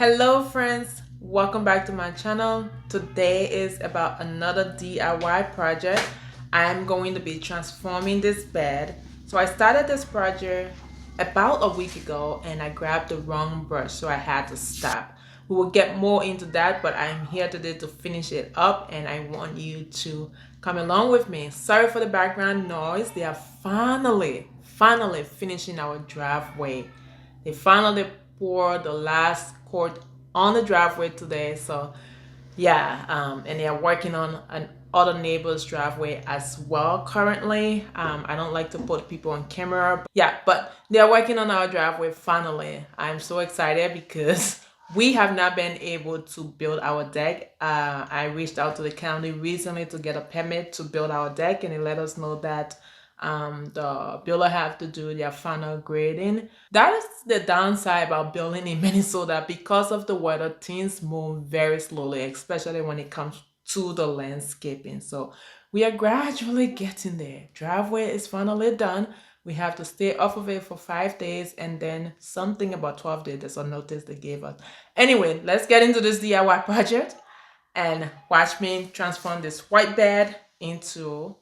Hello friends, welcome back to my channel. Today is about another DIY project. I'm going to be transforming this bed. So I started this project about a week ago and I grabbed the wrong brush, so I had to stop. We will get more into that, but I'm here today to finish it up and I want you to come along with me. Sorry for the background noise. They are finally finishing our driveway. They finally poured the last coat on the driveway today. So yeah, and they are working on an other neighbor's driveway as well currently. I don't like to put people on camera, but yeah, but they are working on our driveway finally. I'm so excited because we have not been able to build our deck. I reached out to the county recently to get a permit to build our deck, and they let us know that the builder have to do their final grading. That is the downside about building in Minnesota. Because of the weather, things move very slowly, especially when it comes to the landscaping. So we are gradually getting there. Driveway is finally done. We have to stay off of it for 5 days and then something about 12 days. That's a notice they gave us. Anyway, let's get into this DIY project and watch me transform this white bed into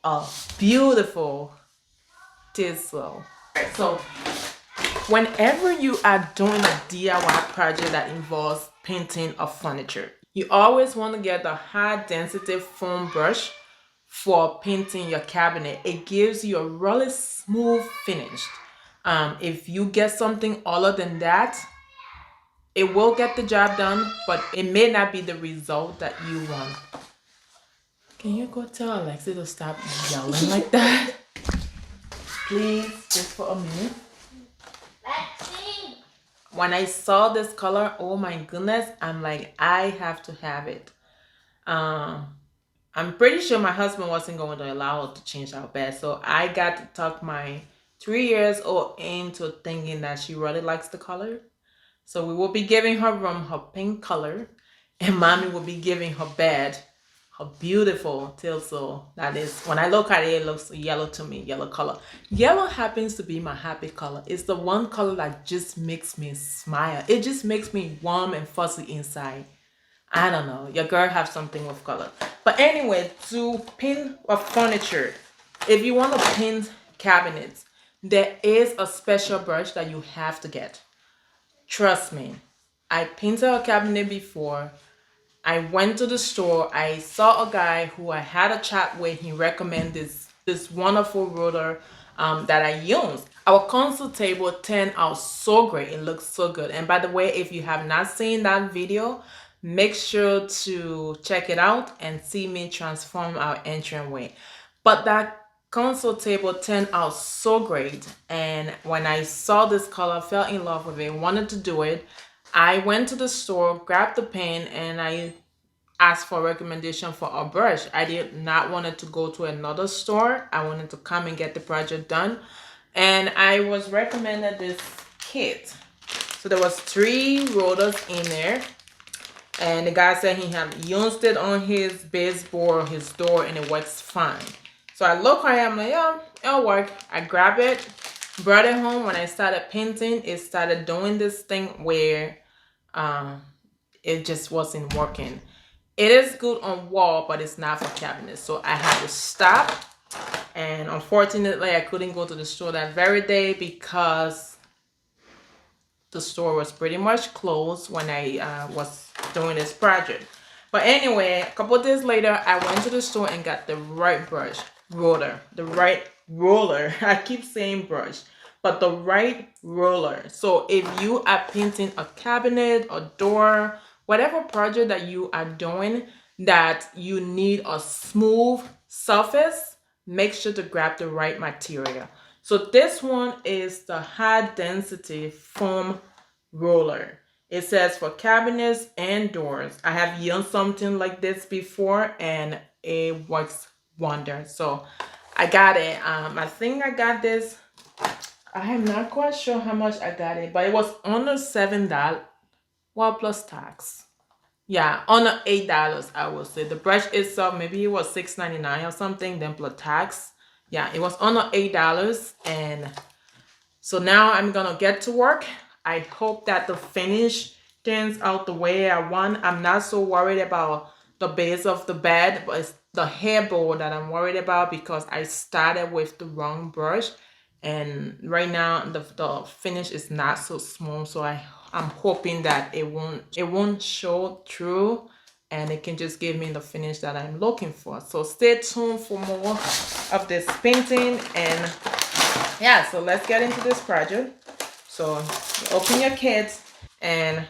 a beautiful Tassel. So whenever you are doing a DIY project that involves painting of furniture, you always want to get the high density foam brush for painting your cabinet. It gives you a really smooth finish. If you get something other than that, it will get the job done, but it may not be the result that you want. Can you go tell Alexi to stop yelling like that? Please, just for a minute. When I saw this color, oh my goodness, I'm like, I have to have it. I'm pretty sure my husband wasn't going to allow us to change our bed, so I got to talk my 3-year-old into thinking that she really likes the color. So we will be giving her room her pink color, and mommy will be giving her bed her beautiful Tassel. That is, when I look at it, it looks yellow to me, yellow color. Yellow happens to be my happy color. It's the one color that just makes me smile. It just makes me warm and fuzzy inside. I don't know, your girl have something with color. But anyway, to paint a furniture, if you want to paint cabinets, there is a special brush that you have to get. Trust me, I painted a cabinet before. I went to the store. I saw a guy who I had a chat with. He recommended this wonderful roller that I used. Our console table turned out so great. It looks so good. And by the way, if you have not seen that video, make sure to check it out and see me transform our entryway. But that console table turned out so great, and when I saw this color, fell in love with it, wanted to do it. I went to the store, grabbed the pen, and I asked for a recommendation for a brush. I did not want to go to another store. I wanted to come and get the project done, and I was recommended this kit. So there was 3 rollers in there, and the guy said he had used it on his baseboard, his door, and it works fine. So I look at it, I'm like, yeah, it'll work. I grab it, brought it home. When I started painting, it started doing this thing where it just wasn't working. It is good on wall, but it's not for cabinets. So I had to stop. And unfortunately, I couldn't go to the store that very day because the store was pretty much closed when I was doing this project. But anyway, a couple of days later, I went to the store and got the right brush, roller, the right roller. I keep saying brush, but the right roller. So if you are painting a cabinet, a door, whatever project that you are doing that you need a smooth surface, make sure to grab the right material. So this one is the high density foam roller. It says for cabinets and doors. I have used something like this before and it works wonders. So I got it. I think I got this. I am not quite sure how much I got it, but it was under $7. Well, plus tax. Yeah, under $8, I will say. The brush itself, maybe it was $6.99 or something, then plus tax. Yeah, it was under $8. And so now I'm gonna get to work. I hope that the finish things out the way I want. I'm not so worried about the base of the bed, but it's the hairball that I'm worried about because I started with the wrong brush, and right now the finish is not so smooth. So I'm hoping that it won't show through, and it can just give me the finish that I'm looking for. So stay tuned for more of this painting. And yeah, so let's get into this project. So you open your kit, and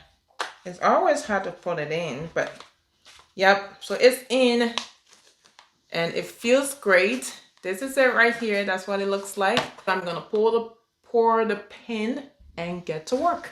it's always hard to put it in, but yep, so it's in and it feels great. This is it right here. That's what it looks like. I'm gonna pour the pin and get to work.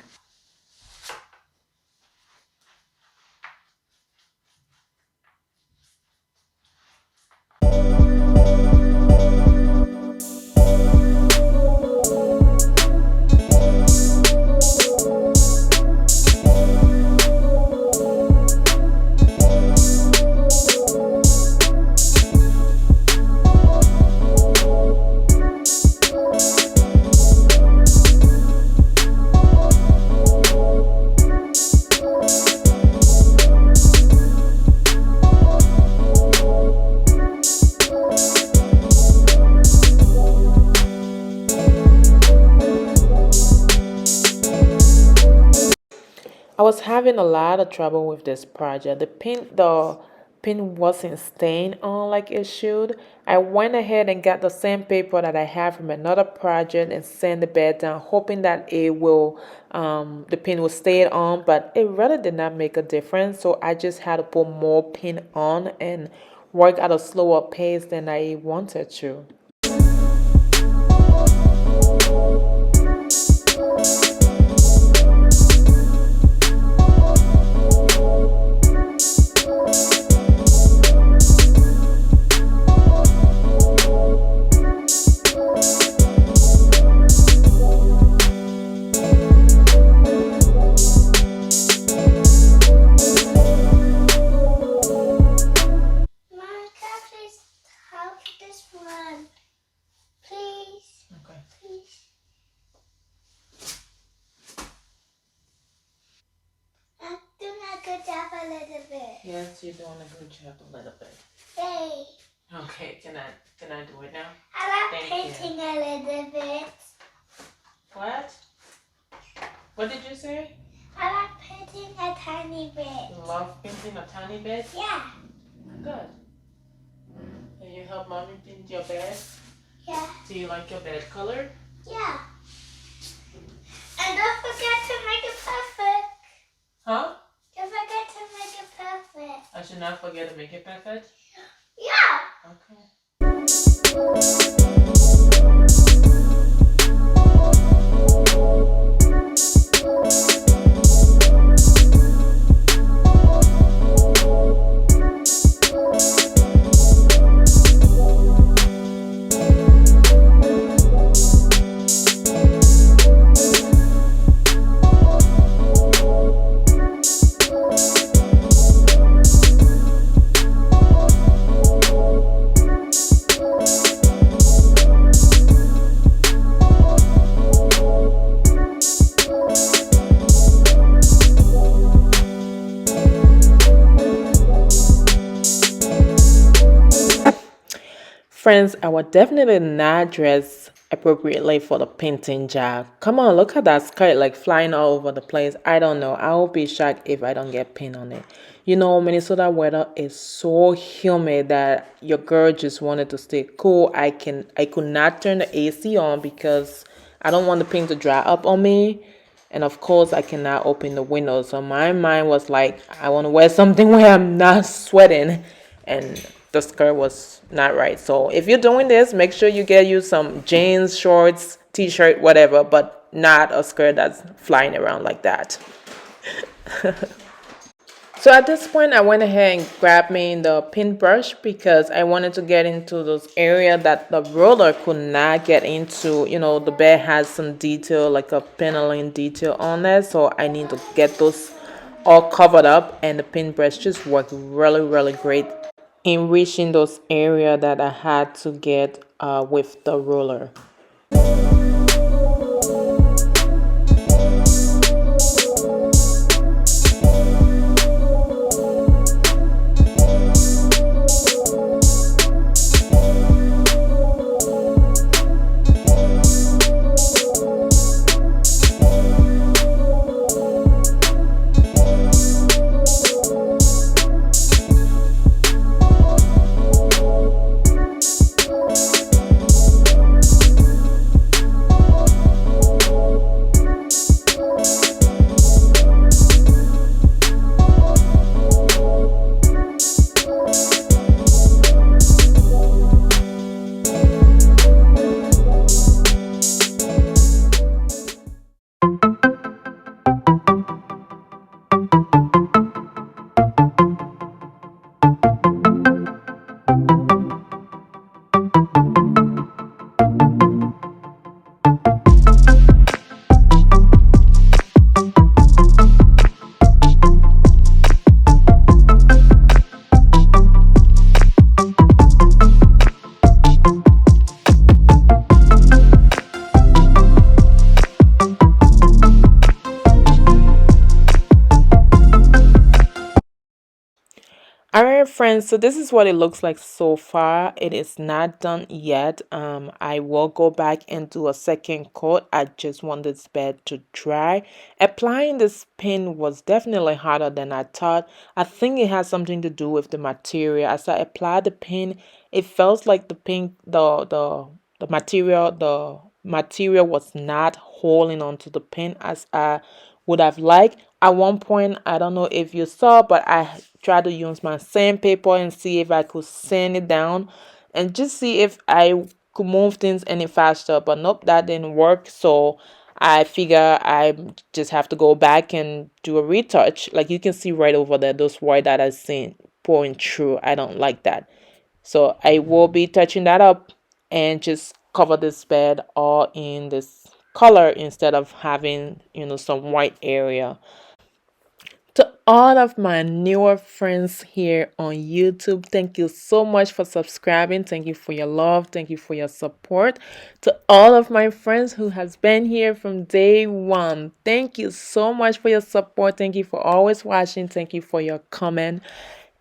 I was having a lot of trouble with this project. The pin wasn't staying on like it should. I went ahead and got the same paper that I have from another project and sent the bed down, hoping that the pin will stay on, but it really did not make a difference. So I just had to put more pin on and work at a slower pace than I wanted to. Yes, you're doing a good job a little bit. Yay. Okay, can I do it now? I love painting a little bit. What? What did you say? I love painting a tiny bit. You love painting a tiny bit? Yeah. Good. Can you help mommy paint your bed? Yeah. Do you like your bed color? Yeah. And don't forget to make it perfect. Huh? Don't forget to make it perfect. I should not forget to make it perfect? Yeah. Okay. Friends, I would definitely not dress appropriately for the painting job. Come on, look at that skirt like flying all over the place. I don't know. I will be shocked if I don't get paint on it. You know, Minnesota weather is so humid that your girl just wanted to stay cool. I could not turn the AC on because I don't want the paint to dry up on me. And of course, I cannot open the windows. So my mind was like, I want to wear something where I'm not sweating. And the skirt was not right. So if you're doing this, make sure you get you some jeans, shorts, t-shirt, whatever, but not a skirt that's flying around like that. So at this point, I went ahead and grabbed me the paintbrush because I wanted to get into those areas that the roller could not get into. You know, the bed has some detail, like a paneling detail on it. So I need to get those all covered up, and the paintbrush just worked really, really great in reaching those areas that I had to get with the roller. right, friends, so this is what it looks like so far. It is not done yet. I will go back and do a second coat. I just want this bed to dry. Applying this pin was definitely harder than I thought. I think it has something to do with the material. As I applied the pin, it felt like the pin, the material was not holding onto the pin as I would have liked. At one point, I don't know if you saw, but I tried to use my sandpaper and see if I could sand it down and just see if I could move things any faster. But nope, that didn't work. So I figure I just have to go back and do a retouch. Like you can see right over there, those white that I seen pouring through. I don't like that. So I will be touching that up and just cover this bed all in this color instead of having, some white area. To all of my newer friends here on YouTube, thank you so much for subscribing. Thank you for your love. Thank you for your support. To all of my friends who has been here from day one, thank you so much for your support. Thank you for always watching. Thank you for your comment.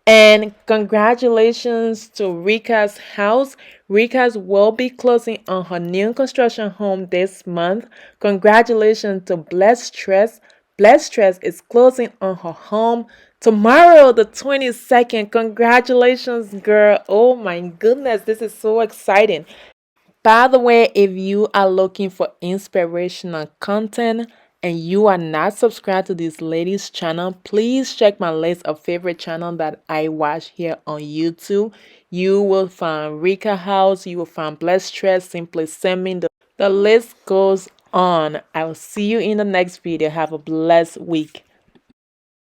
And congratulations to Rika's house. Rika's will be closing on her new construction home this month. Congratulations to Blessed Stress. Blessed Stress is closing on her home tomorrow, the 22nd. Congratulations, girl. Oh my goodness, this is so exciting. By the way, if you are looking for inspirational content and you are not subscribed to this lady's channel, please check my list of favorite channels that I watch here on YouTube. You will find Rika House, you will find Blessed Stress, Simply Sending. The list goes on. I will see you in the next video. Have a blessed week.